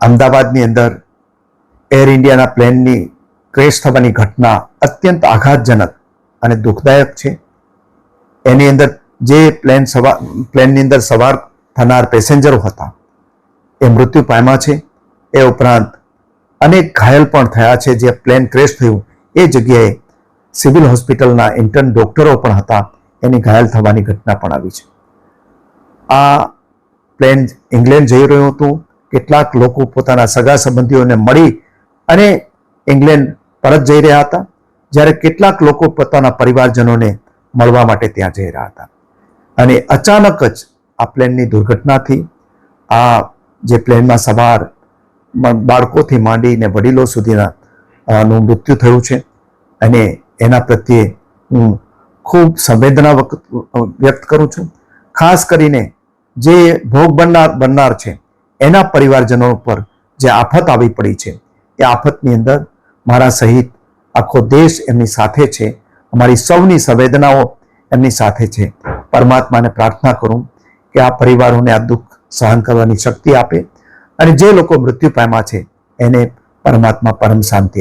અમદાવાદની અંદર એર ઇન્ડિયાના પ્લેનની ક્રેશ થવાની ઘટના અત્યંત આઘાતજનક અને દુઃખદાયક છે. એની અંદર જે પ્લેનની અંદર સવાર થનાર પેસેન્જરો હતા એ મૃત્યુ પામ્યા છે. એ ઉપરાંત અનેક ઘાયલ પણ થયા છે. જે પ્લેન ક્રેશ થયું એ જગ્યાએ સિવિલ હોસ્પિટલના ઇન્ટર્ન ડોક્ટરો પણ હતા, એની ઘાયલ થવાની ઘટના પણ આવી છે. આ પ્લેન ઇંગ્લેન્ડ જઈ રહ્યું હતું. કેટલાક લોકો પોતાના સગા સંબંધીઓને મળી અને ઇંગ્લેન્ડ પરત જઈ રહ્યા હતા, જ્યારે કેટલાક લોકો પોતાના પરિવારજનોને મળવા માટે ત્યાં જઈ રહ્યા હતા. અને અચાનક જ આ પ્લેનની દુર્ઘટનાથી આ જે પ્લેનમાં સવાર બાળકોથી માંડીને વડીલો સુધીના નું મૃત્યુ થયું છે. અને એના પ્રત્યે હું ખૂબ સંવેદના વ્યક્ત કરું છું. ખાસ કરીને જે ભોગ બનનાર છે એના પરિવારજનો પર જે આફત આવી પડી છે, એ આફતની અંદર મારા સહિત આખો દેશ એમની સાથે છે. અમારી સૌની સંવેદનાઓ એમની સાથે છે. પરમાત્માને પ્રાર્થના કરું કે આ પરિવારોને આ દુઃખ સહન કરવાની શક્તિ આપે અને જે લોકો મૃત્યુ પામ્યા છે એને પરમાત્મા પરમ શાંતિ